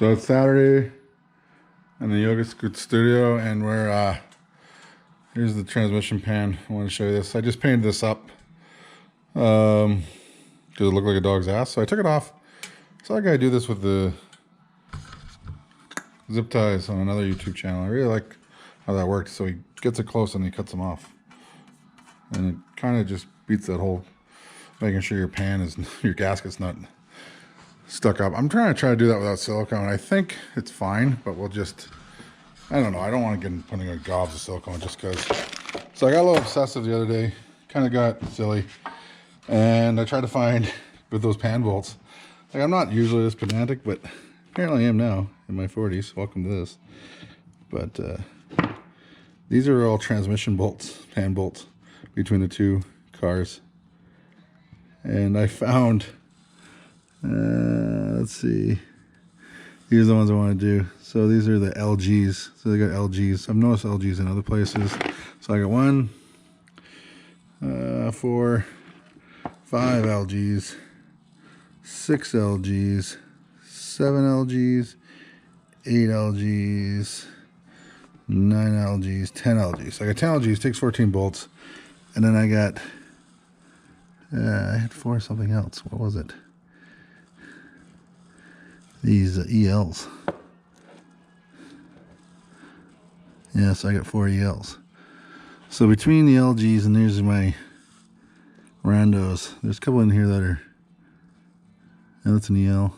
So it's Saturday in the Yoga Scoot studio, and we're here's the transmission pan. I want to show you this. I just painted this up because it looked like a dog's ass, so I took it off. Saw a guy do this with the zip ties on another YouTube channel. I really like how that works. So he gets it close and he cuts them off, and it kind of just beats that whole making sure your pan is your gasket's not stuck up. I'm trying to do that without silicone. I think it's fine, but we'll just, I don't know. I don't want to get putting like gobs of silicone just because. So I got a little obsessive the other day, kind of got silly, and I tried to find with those pan bolts. Like, I'm not usually this pedantic, but apparently I am now in my 40s. Welcome to this. But these are all transmission bolts, pan bolts between the two cars. And I found, let's see, these are the ones I want to do. So these are the LGs. So they got LGs. I've noticed LGs in other places. So I got 1, 4, 5 LGs, 6 LGs, 7 LGs, 8 LGs, 9 LGs, 10 LGs. So I got 10 LGs, takes 14 bolts. And then I got, I had 4 something else. What was it? These ELs. Yeah, so I got 4 ELs. So between the LGs and there's my randos, there's a couple in here that are, that's an EL.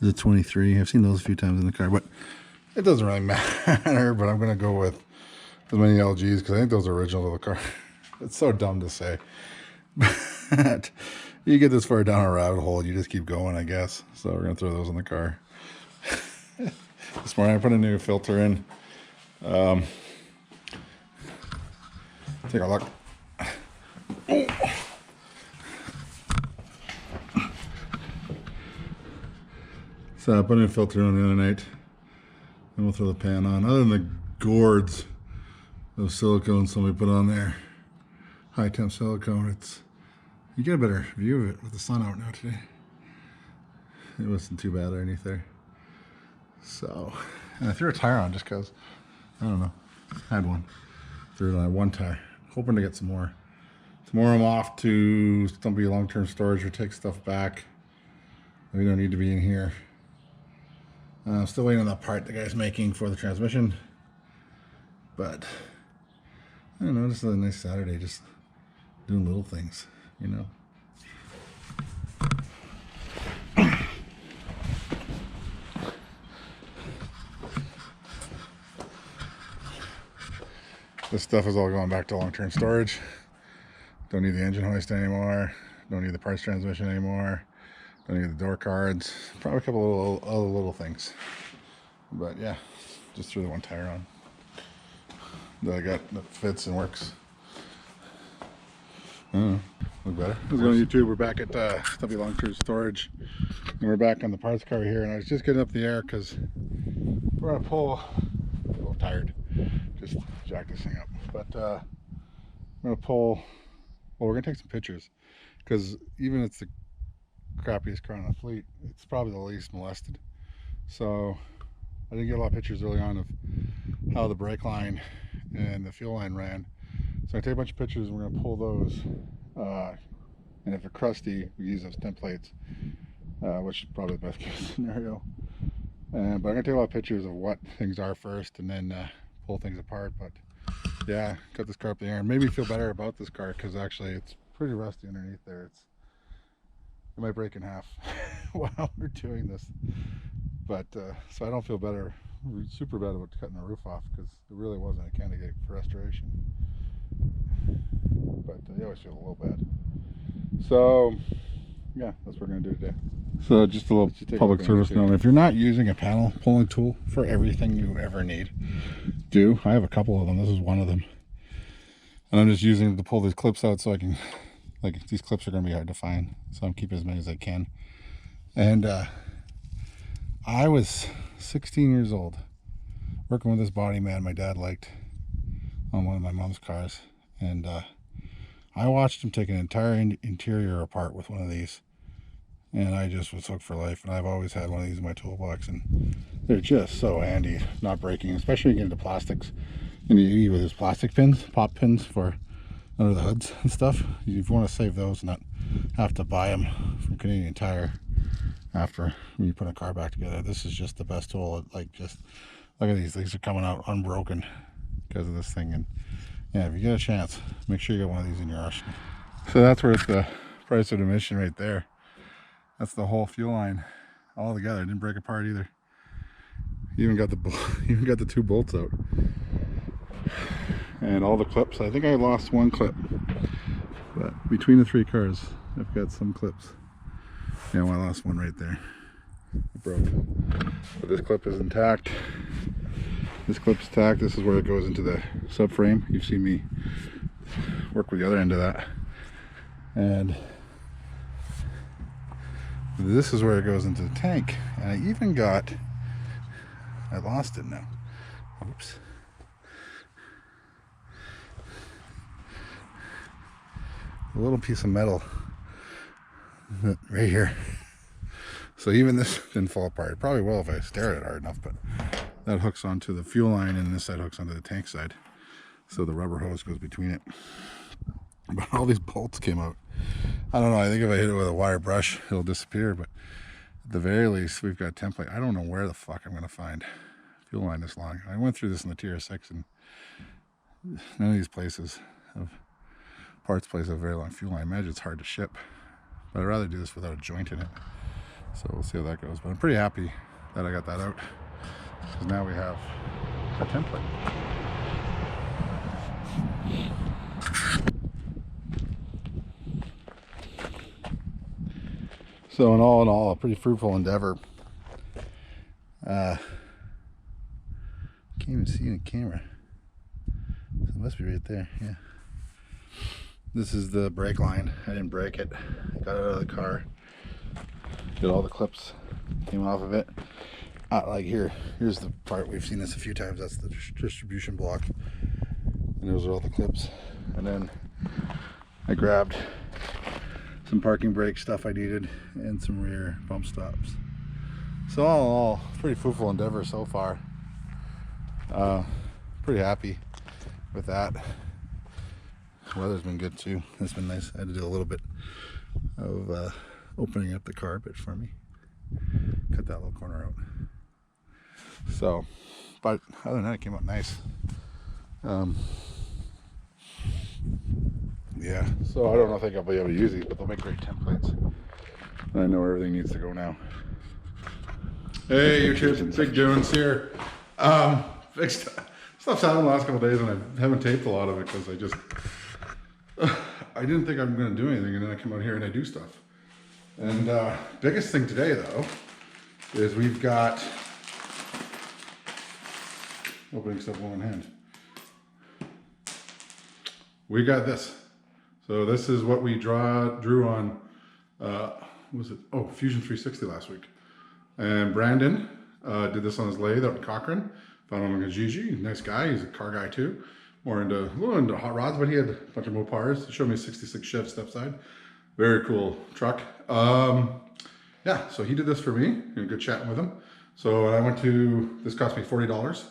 There's a 23. I've seen those a few times in the car, but it doesn't really matter. But I'm going to go with as many LGs because I think those are original to the car. It's so dumb to say. But you get this far down a rabbit hole, you just keep going, I guess. So we're going to throw those in the car. This morning I put a new filter in. Take a look. Oh. So I put a new filter on the other night. And we'll throw the pan on. Other than the gourds of silicone somebody put on there, high temp silicone, it's, you get a better view of it with the sun out now today. It wasn't too bad underneath there. So, and I threw a tire on just because, I don't know, I had one. Threw it on one tire, hoping to get some more. Tomorrow I'm off to Stumpy long-term storage or take stuff back. We don't need to be in here. I'm still waiting on that part the guy's making for the transmission. But, I don't know, just a nice Saturday, just doing little things, you know. This stuff is all going back to long-term storage. Don't need the engine hoist anymore. Don't need the parts transmission anymore. Don't need the door cards. Probably a couple of other little things. But yeah, just threw the one tire on that I got that fits and works. I don't know, look better. Let's go on YouTube. We're back at Stumpy long-term storage, and we're back on the parts car here. And I was just getting up the air because we're gonna pull. I'm a little tired. Just jack this thing up. But I'm gonna pull. Well, we're gonna take some pictures because even it's the crappiest car on the fleet, it's probably the least molested. So I didn't get a lot of pictures early on of how the brake line and the fuel line ran. So I take a bunch of pictures and we're gonna pull those. And if they're crusty, we use those templates, which is probably the best case scenario. But I'm gonna take a lot of pictures of what things are first and then pull things apart. But yeah, cut this car up the air and maybe feel better about this car because actually it's pretty rusty underneath there. It might break in half while we're doing this. But so I don't feel better, super bad about cutting the roof off because it really wasn't a candidate for restoration. But you always feel a little bad. So yeah, that's what we're gonna do today. So just a little public service note: if you're not using a panel pulling tool for everything you ever need, I have a couple of them. This is one of them, and I'm just using it to pull these clips out so I can, like, these clips are gonna be hard to find, so I'm keeping as many as I can. And I was 16 years old working with this body man my dad liked on one of my mom's cars, and I watched him take an entire interior apart with one of these, and I just was hooked for life. And I've always had one of these in my toolbox, and they're just so handy, not breaking, especially when you get into plastics. And you use those plastic pins, pop pins for under the hoods and stuff. You want to save those and not have to buy them from Canadian Tire after when you put a car back together. This is just the best tool. Like, just look at these are coming out unbroken because of this thing. And yeah, if you get a chance, make sure you get one of these in your arsenal. So that's worth the price of admission right there. That's the whole fuel line all together. It didn't break apart either. You even got the 2 bolts out and all the clips. I think I lost one clip, but between the 3 cars I've got some clips. Yeah, well, I lost one right there. It broke, but this clip is intact. This clip's intact. This is where it goes into the subframe. You've seen me work with the other end of that, and this is where it goes into the tank. And I even got, I lost it now. Oops. A little piece of metal right here. So even this didn't fall apart. It probably will if I stare at it hard enough, but that hooks onto the fuel line, and this side hooks onto the tank side. So the rubber hose goes between it. But all these bolts came out. I don't know, I think if I hit it with a wire brush, it'll disappear, but at the very least, we've got template. I don't know where the fuck I'm gonna find fuel line this long. I went through this in the TR6, and none of these places have parts places have very long fuel line. I imagine it's hard to ship, but I'd rather do this without a joint in it. So we'll see how that goes. But I'm pretty happy that I got that out, because now we have a template. So in all, a pretty fruitful endeavor. Can't even see in the camera. So it must be right there, yeah. This is the brake line. I didn't break it. I got it out of the car. Got all the clips came off of it. Like here's the part, we've seen this a few times. That's the distribution block. And those are all the clips. And then I grabbed some parking brake stuff I needed and some rear bump stops. So all in all, pretty fruitful endeavor so far. Pretty happy with that. The weather's been good too. It's been nice. I had to do a little bit of opening up the carpet for me. Cut that little corner out. So, but other than that, it came out nice. Yeah, so I don't think I'll be able to use these, but they'll make great templates. And I know where everything needs to go now. Hey, YouTube, Big Jones here. Fixed stuff's happened the last couple of days, and I haven't taped a lot of it because I didn't think I'm going to do anything, and then I come out here and I do stuff. And biggest thing today, though, is we've got opening stuff one hand. We got this. So this is what we drew on, what was it? Oh, Fusion 360 last week. And Brandon did this on his lathe out in Cochrane. Found him on Kijiji. Nice guy. He's a car guy too. A little into hot rods, but he had a bunch of Mopars. He showed me a 66 Chev step side. Very cool truck. Yeah, so he did this for me. Good chatting with him. So I went to, this cost me $40.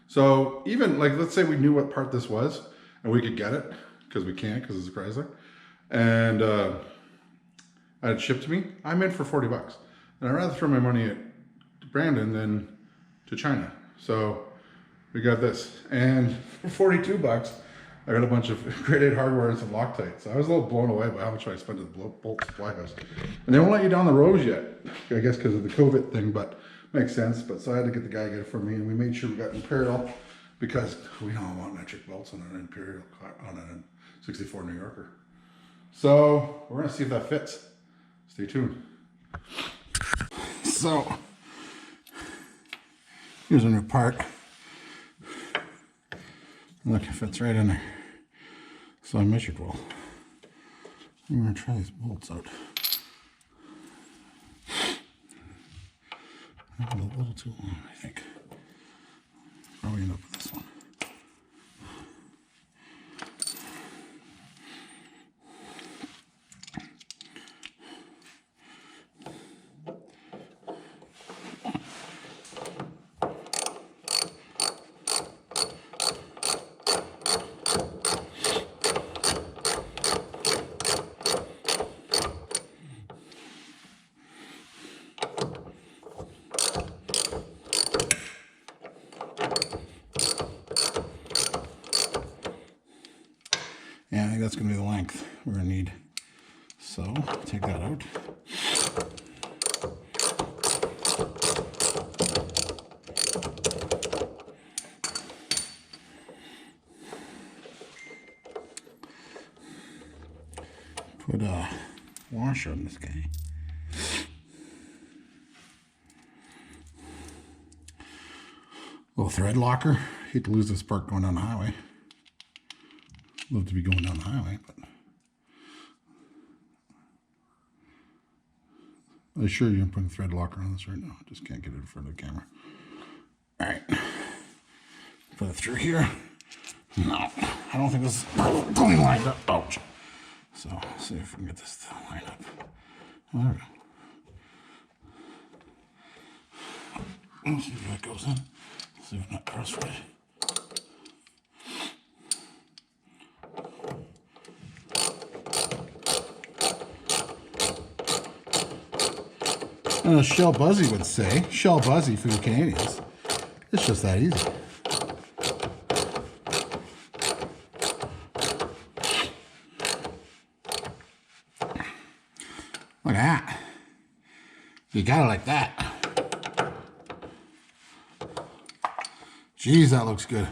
So even like, let's say we knew what part this was and we could get it, because we can't, because it's a Chrysler, and I had it shipped to me, I'm in for 40 bucks. And I'd rather throw my money at Brandon than to China. So we got this. And for 42 bucks, I got a bunch of grade 8 hardware and some Loctite. So I was a little blown away by how much I spent at the Bolt Supply House. And they won't let you down the rows yet, I guess because of the COVID thing, but makes sense. But so I had to get the guy to get it for me, and we made sure we got Imperial, because we don't want metric bolts on an Imperial, on a 64 New Yorker. So we're gonna see if that fits. Stay tuned. So here's a new part. Look, it fits right in there. So I measured well. I'm gonna try these bolts out. A little too long, I think. Probably end up with this one. Yeah, I think that's going to be the length we're going to need. So, take that out. Put a washer on this guy. Little thread locker. Hate to lose this part going down the highway. Love to be going down the highway, but I assure you I'm putting a thread locker on this right now. Just can't get it in front of the camera. All right, put it through here. No, I don't think this is going lined up. Ouch. So let's see if we can get this to line up. There we go. Let's see if that goes in. Let's see if it's not crossfade. As Shell Buzzy would say, Shell Buzzy for you Canadians, it's just that easy. Look at that. You got it like that. Geez, that looks good.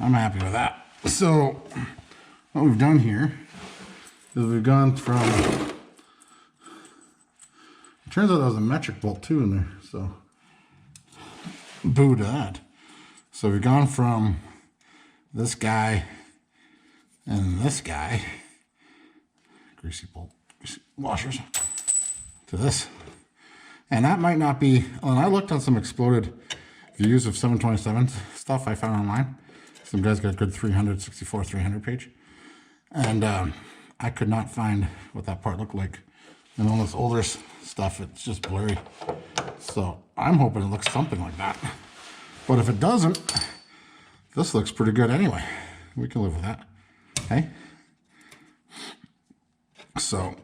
I'm happy with that. So, what we've done here is we've gone from, it turns out there was a metric bolt too in there, so boo to that. So we've gone from this guy and this guy, greasy bolt washers, to this. And that might not be, when I looked on some exploded views of 727 stuff I found online, some guys got a good 364, 300 page. And I could not find what that part looked like. And all this older stuff, it's just blurry. So I'm hoping it looks something like that. But if it doesn't, this looks pretty good anyway. We can live with that. Okay? So,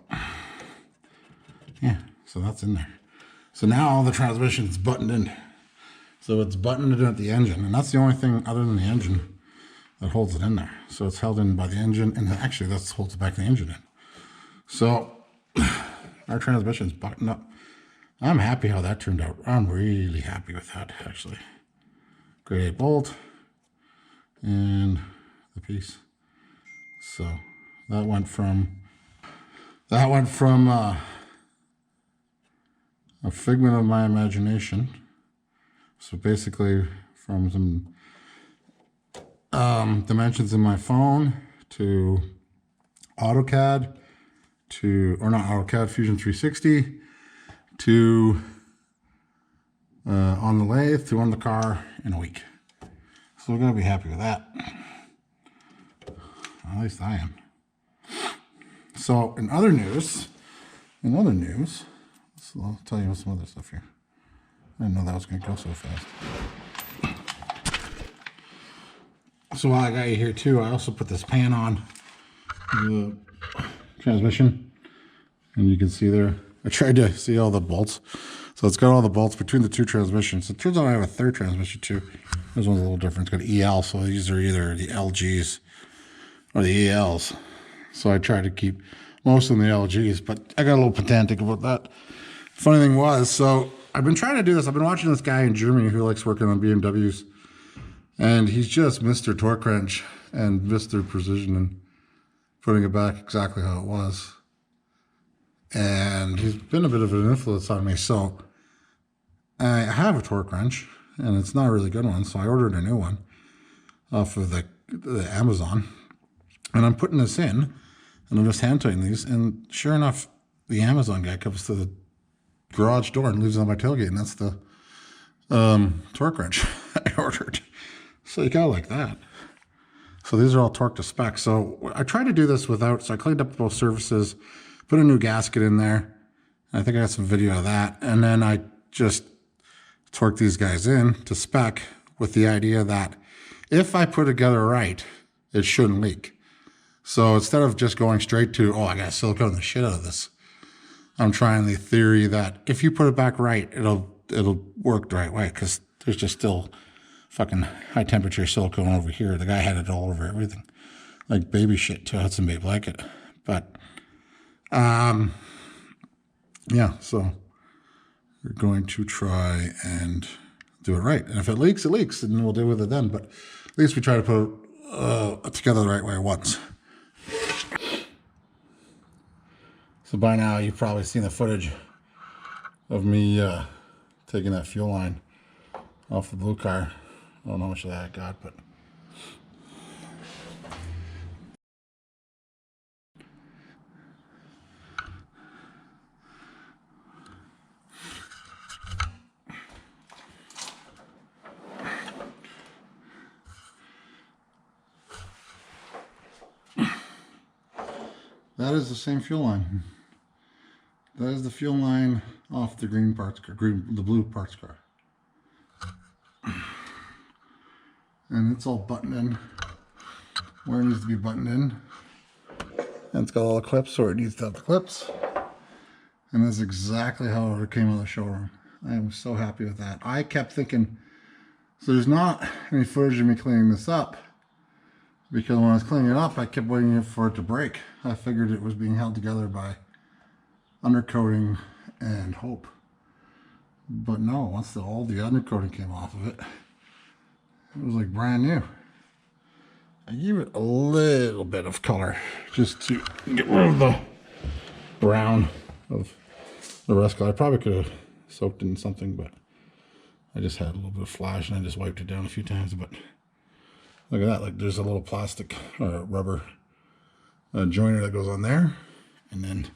yeah, so that's in there. So now the transmission's buttoned in. So it's buttoned in at the engine, and that's the only thing other than the engine that holds it in there. So it's held in by the engine, and actually that holds back the engine in. So our transmission's buttoned up. I'm happy how that turned out. I'm really happy with that, actually. Grade 8 bolt and the piece. So that went from a figment of my imagination. So basically from some dimensions in my phone to AutoCAD to, or not AutoCAD, Fusion 360 to on the lathe to on the car in a week. So we're gonna be happy with that. At least I am. So in other news, I'll tell you some other stuff here. I didn't know that was going to go so fast. So while I got you here too, I also put this pan on the transmission. And you can see there, I tried to see all the bolts. So it's got all the bolts between the two transmissions. It turns out I have a third transmission too. This one's a little different. It's got EL, so these are either the LGs or the ELs. So I tried to keep most of them the LGs, but I got a little pedantic about that. Funny thing was, so I've been trying to do this. I've been watching this guy in Germany who likes working on BMWs, and he's just Mr. Torque Wrench and Mr. Precision and putting it back exactly how it was. And he's been a bit of an influence on me. So I have a torque wrench, and it's not a really good one, so I ordered a new one off of the Amazon. And I'm putting this in, and I'm just hand tightening these, and sure enough, the Amazon guy comes to the garage door and leaves it on my tailgate, and that's the torque wrench I ordered. So you got it like that. So these are all torqued to spec. So I tried to do this without, so I cleaned up both surfaces, put a new gasket in there. I think I got some video of that. And then I just torqued these guys in to spec with the idea that if I put it together right, it shouldn't leak. So instead of just going straight to, oh, I got to silicone the shit out of this, I'm trying the theory that if you put it back right, it'll work the right way, because there's just still fucking high temperature silicone over here. The guy had it all over everything. like baby shit to a Hudson Bay blanket. But yeah, so we're going to try and do it right. And if it leaks, it leaks, and we'll deal with it then. But at least we try to put it together the right way once. So by now you've probably seen the footage of me taking that fuel line off the blue car. I don't know how much of that I got, but that is the same fuel line. That is the fuel line off the green parts car, the blue parts car. And it's all buttoned in where it needs to be buttoned in. And it's got all the clips where it needs to have the clips. And that's exactly how it came out of the showroom. I am so happy with that. I kept thinking, so there's not any footage of me cleaning this up, because when I was cleaning it up, I kept waiting for it to break. I figured it was being held together by undercoating and hope. But no, once all the undercoating came off of it, it was like brand new. I gave it a little bit of color just to get rid of the brown of the rust color. I probably could have soaked it in something, but I just had a little bit of flash and I just wiped it down a few times. But look at that, like there's a little plastic or rubber joiner that goes on there. And then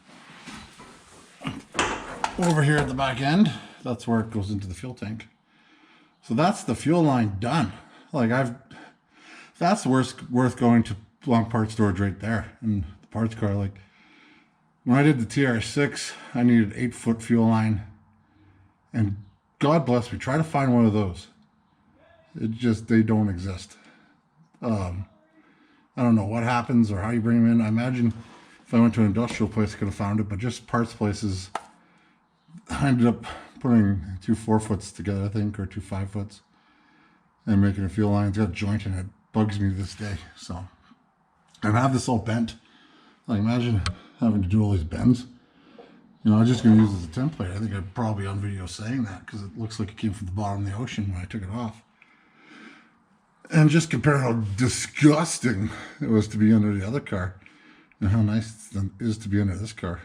over here at the back end, that's where it goes into the fuel tank. So that's the fuel line done. Like that's worth going to long parts storage right there. And the parts car, like when I did the TR6, I needed 8-foot fuel line. And God bless me, try to find one of those. They don't exist. I don't know what happens or how you bring them in. I imagine if I went to an industrial place, I could have found it, but just parts places, I ended up putting 2 4-foots together, I think, or 2 5-foots, and making a fuel line. It's got a joint in it. It bugs me to this day. So, and I have this all bent. Like, imagine having to do all these bends. You know, I'm just going to use it as a template. I think I'm probably on video saying that because it looks like it came from the bottom of the ocean when I took it off. And just compare how disgusting it was to be under the other car and how nice it is to be under this car.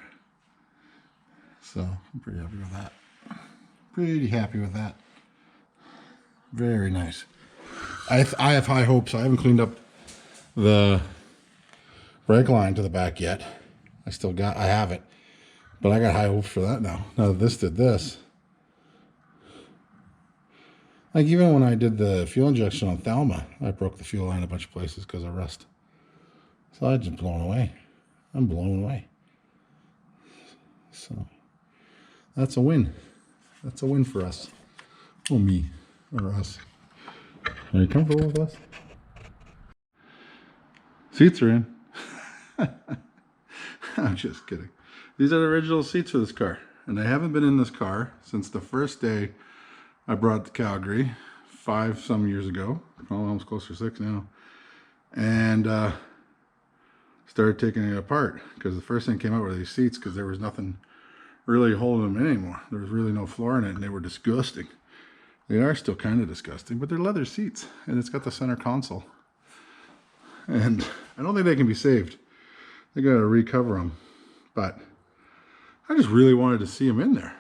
So I'm pretty happy with that. Pretty happy with that. Very nice. I have high hopes. I haven't cleaned up the brake line to the back yet. I have it. But I got high hopes for that now. Now that this did this. Like even when I did the fuel injection on Thelma, I broke the fuel line a bunch of places because of rust. So I'm just blown away. I'm blown away. So that's a win. That's a win for us. Oh, me or us. Are you comfortable with us? Seats are in. I'm just kidding. These are the original seats for this car. And I haven't been in this car since the first day I brought it to Calgary 5 some years ago. Well, almost close to 6 now. And started taking it apart because the first thing came out were these seats because there was nothing really holding them in anymore. There was really no floor in it and they were disgusting. They are still kind of disgusting, but they're leather seats and it's got the center console. And I don't think they can be saved. They got to recover them. But I just really wanted to see them in there.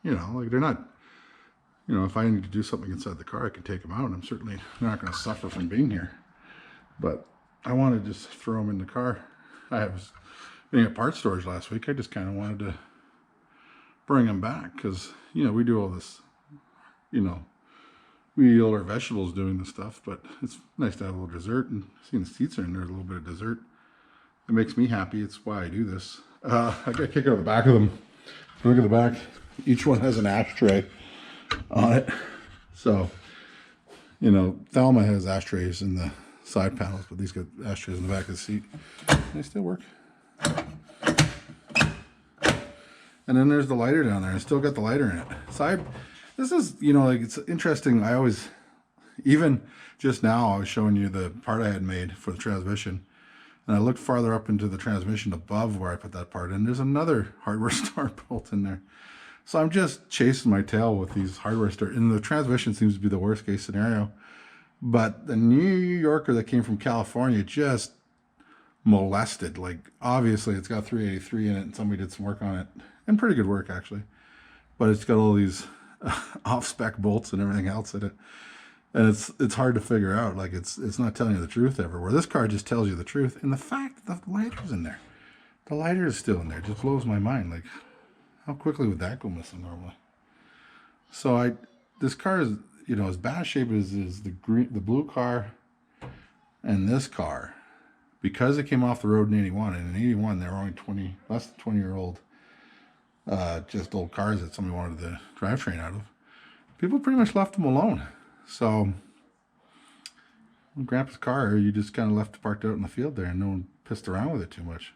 You know, like they're not, you know, if I need to do something inside the car, I can take them out. I'm certainly not going to suffer from being here. But I wanted to just throw them in the car. I was being at parts storage last week. I just kind of wanted to bring them back because, you know, we do all this, you know, we eat all our vegetables doing this stuff, but it's nice to have a little dessert, and seeing the seats are in there, a little bit of dessert. It makes me happy. It's why I do this. I got a kick out of the back of them. Look at the back. Each one has an ashtray on it. So, you know, Thelma has ashtrays in the side panels, but these got ashtrays in the back of the seat. They still work. And then there's the lighter down there. I still got the lighter in it. So this is, you know, like it's interesting. I always, even just now, I was showing you the part I had made for the transmission. And I looked farther up into the transmission above where I put that part in. There's another hardware store bolt in there. So I'm just chasing my tail with these hardware store. And the transmission seems to be the worst case scenario. But the New Yorker that came from California just molested. Like, obviously it's got 383 in it and somebody did some work on it. And pretty good work, actually. But it's got all these off-spec bolts and everything else in it. And it's hard to figure out. Like, it's not telling you the truth everywhere. This car just tells you the truth. And the fact that the lighter's in there. The lighter is still in there. It just blows my mind. Like, how quickly would that go missing normally? So this car is, you know, as bad shape as the blue car and this car, because it came off the road in 81. And in 81, they were only less than 20-year-old, just old cars that somebody wanted the drivetrain out of. People pretty much left them alone. So, Grandpa's car, you just kind of left it parked out in the field there, and no one pissed around with it too much.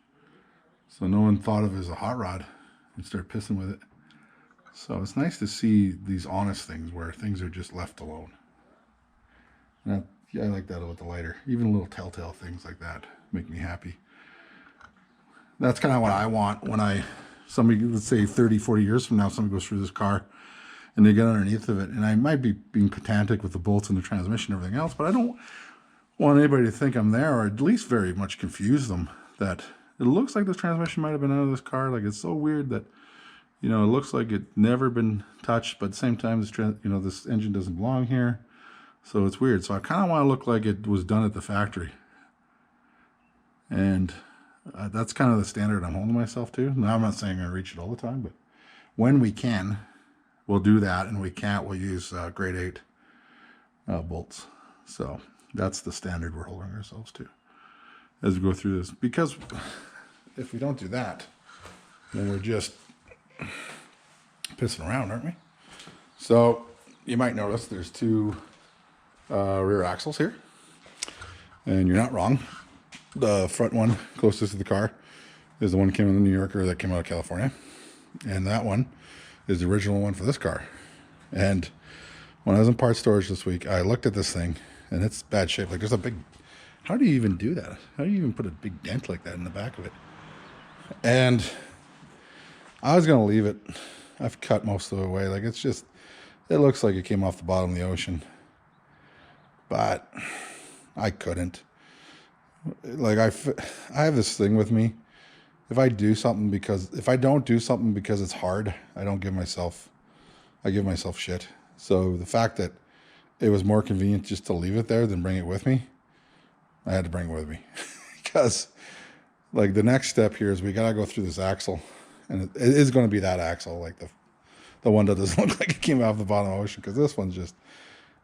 So no one thought of it as a hot rod and started pissing with it. So it's nice to see these honest things where things are just left alone. And I like that with the lighter. Even little telltale things like that make me happy. That's kind of what I want when somebody, let's say 30, 40 years from now, somebody goes through this car and they get underneath of it, and I might be being pedantic with the bolts and the transmission and everything else, but I don't want anybody to think I'm there, or at least very much confuse them that it looks like this transmission might have been out of this car. Like, it's so weird that, you know, it looks like it never been touched, but at the same time, this engine doesn't belong here, so it's weird. So I kind of want to look like it was done at the factory, and that's kind of the standard I'm holding myself to. Now, I'm not saying I'm going to reach it all the time, but when we can, we'll do that, and we can't, we'll use grade 8 bolts. So that's the standard we're holding ourselves to as we go through this. Because if we don't do that, then we're just pissing around, aren't we? So you might notice there's 2 rear axles here, and you're not wrong. The front one closest to the car is the one that came in the New Yorker that came out of California, and that one is the original one for this car. And when I was in parts storage this week, I looked at this thing, and it's bad shape. Like, there's a big, how do you even do that? How do you even put a big dent like that in the back of it? And I was going to leave it. I've cut most of it away. Like, it's just, it looks like it came off the bottom of the ocean. But I couldn't. Like, I have this thing with me. If I don't do something because it's hard, I give myself shit. So the fact that it was more convenient just to leave it there than bring it with me, I had to bring it with me. Because, like, the next step here is we gotta go through this axle, and it is going to be that axle, like the one that doesn't look like it came out of the bottom of the ocean, because this one's just,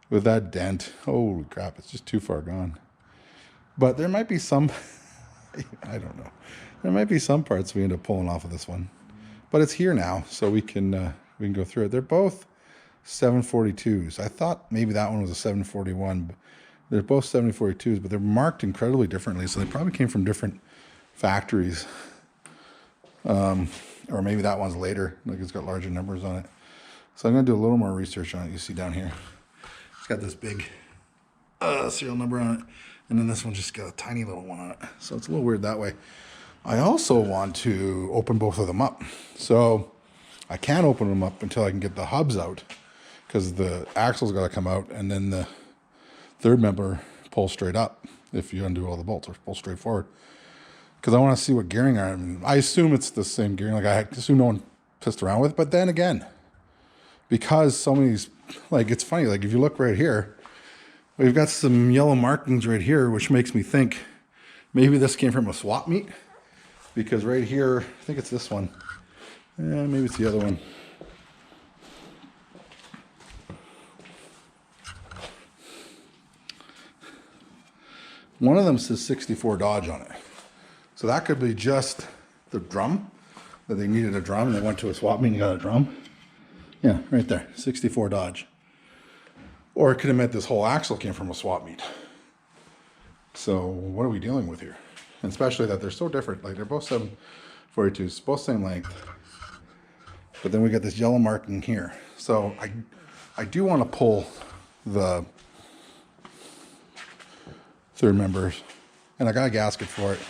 with that dent, holy crap, it's just too far gone. But there might be some, I don't know. There might be some parts we end up pulling off of this one, but it's here now, so we can go through it. They're both 742s. I thought maybe that one was a 741. But they're both 742s, but they're marked incredibly differently, so they probably came from different factories. Or maybe that one's later, like it's got larger numbers on it. So I'm gonna do a little more research on it. You see down here, it's got this big serial number on it, and then this one just got a tiny little one on it. So it's a little weird that way. I also want to open both of them up. So I can't open them up until I can get the hubs out, because the axle's got to come out, and then the third member pulls straight up if you undo all the bolts, or pull straight forward. Because I want to see what gearing I assume it's the same gearing. Like, I assume no one pissed around with it. But then again, because some of these, like, it's funny, like if you look right here, we've got some yellow markings right here, which makes me think maybe this came from a swap meet. Because right here, I think it's this one. Yeah, maybe it's the other one. One of them says 64 Dodge on it. So that could be just the drum, that they needed a drum and they went to a swap meet and got a drum. Yeah, right there, 64 Dodge. Or it could have meant this whole axle came from a swap meet. So what are we dealing with here? And especially that they're so different. Like, they're both 742s, both same length. But then we got this yellow marking here. So I do want to pull the third members And I got a gasket for it.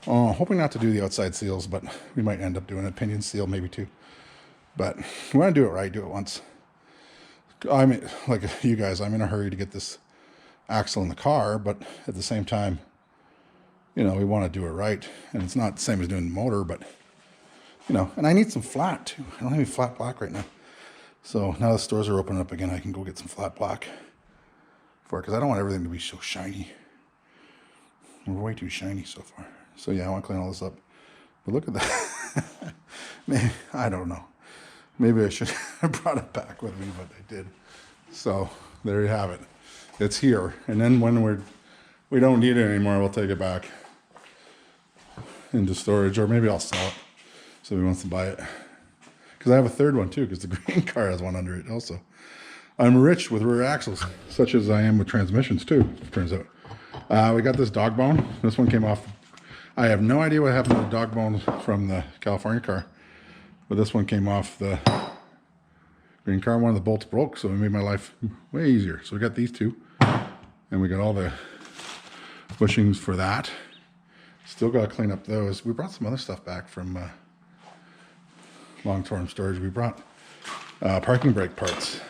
Hoping not to do the outside seals, but we might end up doing a pinion seal, maybe two. But we want to do it right, do it once. I mean, like you guys, I'm in a hurry to get this axle in the car, but at the same time, you know, we want to do it right. And it's not the same as doing the motor, but, you know, and I need some flat too. I don't have any flat black right now. So now the stores are opening up again, I can go get some flat black for it, because I don't want everything to be so shiny. We're way too shiny so far. So yeah, I want to clean all this up. But look at that. Maybe, I don't know. Maybe I should have brought it back with me, but I did. So there you have it. It's here. And then when we don't need it anymore, we'll take it back into storage, or maybe I'll sell it. So if he wants to buy it. Because I have a third one too, because the green car has one under it also. I'm rich with rear axles, such as I am with transmissions too, it turns out. We got this dog bone. This one came off. I have no idea what happened to the dog bone from the California car, but this one came off the green car. One of the bolts broke, so it made my life way easier. So we got these two, and we got all the bushings for that. Still got to clean up those. We brought some other stuff back from long-term storage. We brought parking brake parts.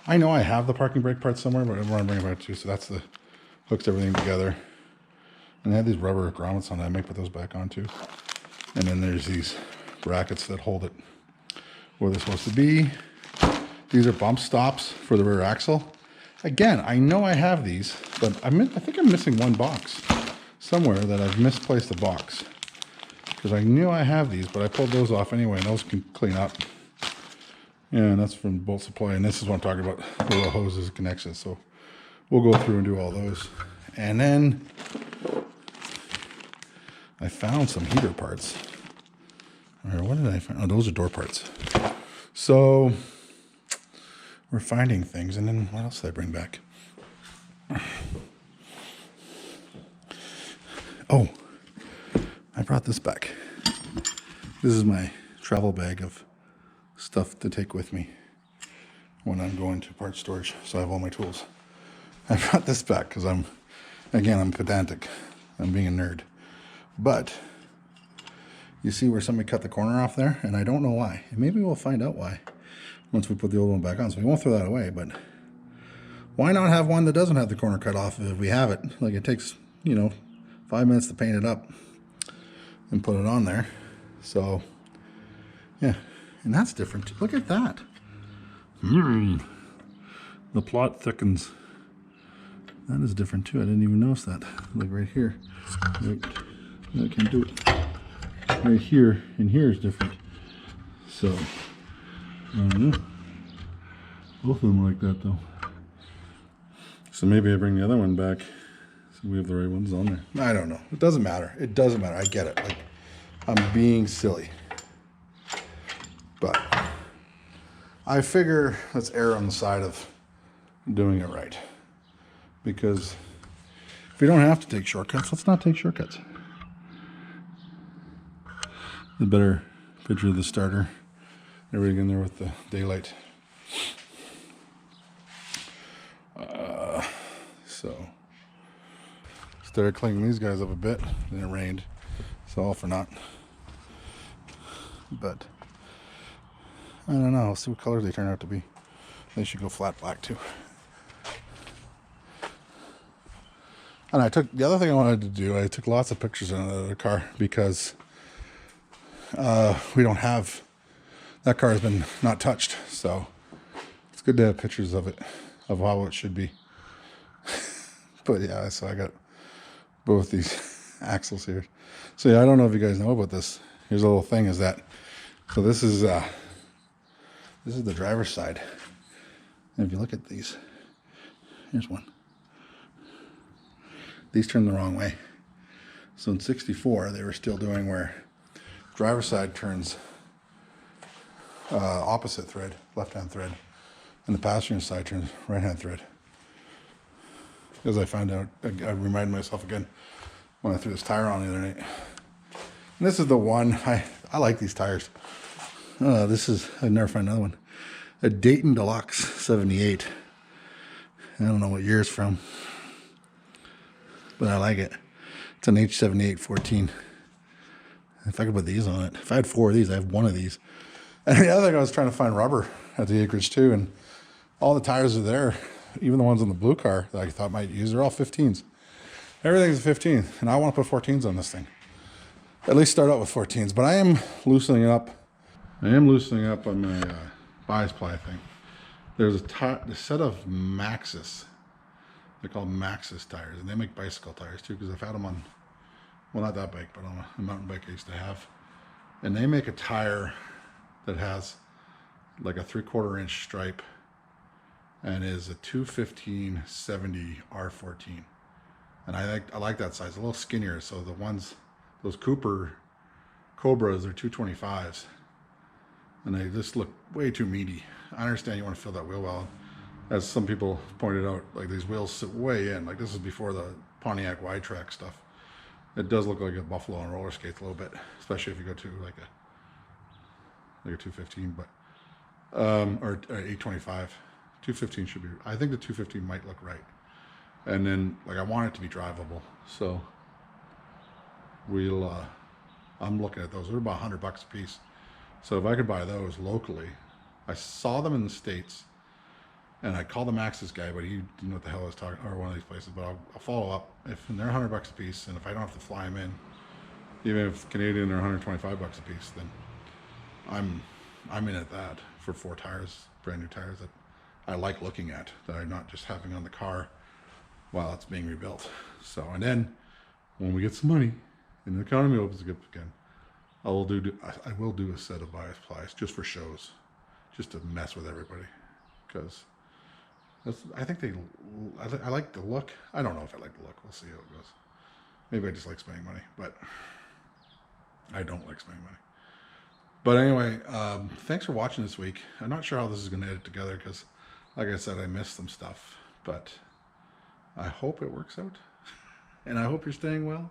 I know I have the parking brake parts somewhere, but I want to bring it back too. So that's the hooks everything together. And they have these rubber grommets on it. I may put those back on too. And then there's these brackets that hold it where they're supposed to be. These are bump stops for the rear axle. Again, I know I have these, but I think I'm missing one box somewhere that I've misplaced a box. Because I knew I have these, but I pulled those off anyway, and those can clean up. Yeah, and that's from Bolt Supply, and this is what I'm talking about, the little hoses and connections. So we'll go through and do all those. And then I found some heater parts. Or what did I find? Oh, those are door parts. So we're finding things. And then what else did I bring back? Oh, I brought this back. This is my travel bag of stuff to take with me when I'm going to parts storage. So I have all my tools. I brought this back because I'm pedantic. I'm being a nerd. But you see where somebody cut the corner off there? And I don't know why. And maybe we'll find out why once we put the old one back on. So we won't throw that away, but why not have one that doesn't have the corner cut off if we have it? Like, it takes, you know, 5 minutes to paint it up and put it on there. So yeah, and that's different. Look at that. The plot thickens. That is different too. I didn't even notice that. Like right here. Right. I can't do it. Right here and here is different. So I don't know. Both of them are like that though. So maybe I bring the other one back so we have the right ones on there. I don't know. It doesn't matter. It doesn't matter. I get it. Like, I'm being silly. But I figure let's err on the side of doing it right. Because if we don't have to take shortcuts, let's not take shortcuts. The better picture of the starter. Everything in there with the daylight. So started cleaning these guys up a bit, and it rained. So all for naught. But I don't know. We'll see what colors they turn out to be. They should go flat black too. And I took the other thing I wanted to do. I took lots of pictures of the car because we don't have that car has been not touched. So it's good to have pictures of it, of how it should be. But yeah, so I got both these axles here. So yeah, I don't know if you guys know about this. Here's a little thing is that, so this is the driver's side. And if you look at these, here's one. These turn the wrong way. So in 64, they were still doing where driver's side turns opposite thread, left-hand thread, and the passenger side turns right-hand thread. As I found out, I reminded myself again when I threw this tire on the other night. And this is the one, I like these tires. This is, I'd never find another one. A Dayton Deluxe 78. I don't know what year it's from. but I like it. It's an H7814. If I could put these on it. If I had 4 of these, I have 1 of these. And the other thing, I was trying to find rubber at the acreage too, and all the tires are there. Even the ones on the blue car that I thought might use, they're all 15s. Everything's a 15, and I want to put 14s on this thing. At least start out with 14s, but I am loosening up. I am loosening up on my Biasply thing. There's a set of Maxxis. They're called Maxxis tires, and they make bicycle tires too, because I've had them on, well, not that bike, but on a mountain bike I used to have. And they make a tire that has like a 3/4 inch stripe and is a 215/70 R14. And I like that size, a little skinnier. So the ones, those Cobras are 225s, and they just look way too meaty. I understand you want to fill that wheel well. As some people pointed out, like these wheels sit way in. Like this is before the Pontiac Y-Track stuff. It does look like a Buffalo on roller skates a little bit, especially if you go to like a 215, but or 825. 215 should be. I think the 215 might look right. And then like I want it to be drivable, so we'll. I'm looking at those. They're about $100 a piece. So if I could buy those locally, I saw them in the States. And I called the Maxxis guy, but he didn't know what the hell I was talking, or one of these places. But I'll follow up. If and they're $100 a piece, and if I don't have to fly them in, even if Canadian are $125 a piece, then I'm in at that for 4 tires, brand new tires that I like looking at, that I'm not just having on the car while it's being rebuilt. So, and then when we get some money and the economy opens up again, I will do a set of Biasplies just for shows, just to mess with everybody, because. I think I like the look. I don't know if I like the look. We'll see how it goes. Maybe I just like spending money, but I don't like spending money. But anyway, thanks for watching this week. I'm not sure how this is going to edit together because, like I said, I missed some stuff. But I hope it works out. And I hope you're staying well.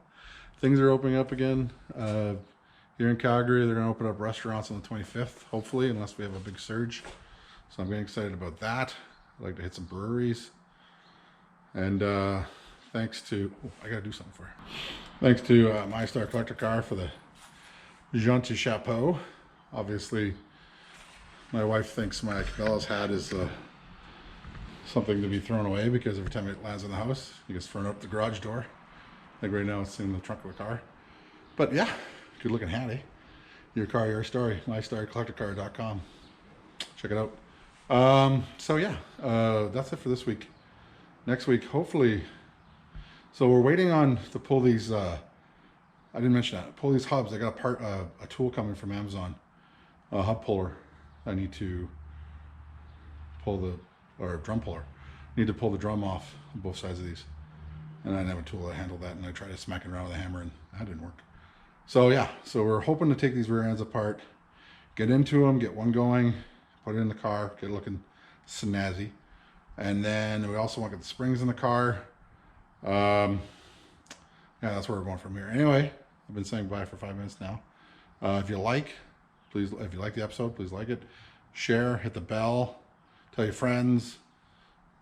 Things are opening up again. Here in Calgary, they're going to open up restaurants on the 25th, hopefully, unless we have a big surge. So I'm getting excited about that. I'd like to hit some breweries. And thanks to, I gotta do something for you. Thanks to My Star Collector Car for the Gentil Chapeau. Obviously, my wife thinks my Cabela's hat is something to be thrown away because every time it lands in the house, it gets thrown out the garage door. Like right now, it's in the trunk of a car. But yeah, good looking hat, eh? Your car, your story. MyStarCollectorCar.com. Check it out. So yeah, that's it for this week. Next week, hopefully, so we're waiting on to pull these, I didn't mention that, pull these hubs. I got a tool coming from Amazon, a hub puller. I need to pull or drum puller. I need to pull the drum off on both sides of these. And I didn't have a tool to handle that, and I tried to smack it around with a hammer, and that didn't work. So yeah, so we're hoping to take these rear ends apart, get into them, get one going, put it in the car, get it looking snazzy. And then we also want to get the springs in the car. Yeah, that's where we're going from here. Anyway, I've been saying bye for 5 minutes now. If you like the episode, please like it, share, hit the bell, tell your friends,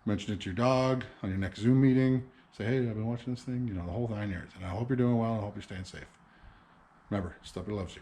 mention it to your dog on your next Zoom meeting. Say, hey, I've been watching this thing, you know, the whole 9 yards. And I hope you're doing well, and I hope you're staying safe. Remember, Stumpy loves you.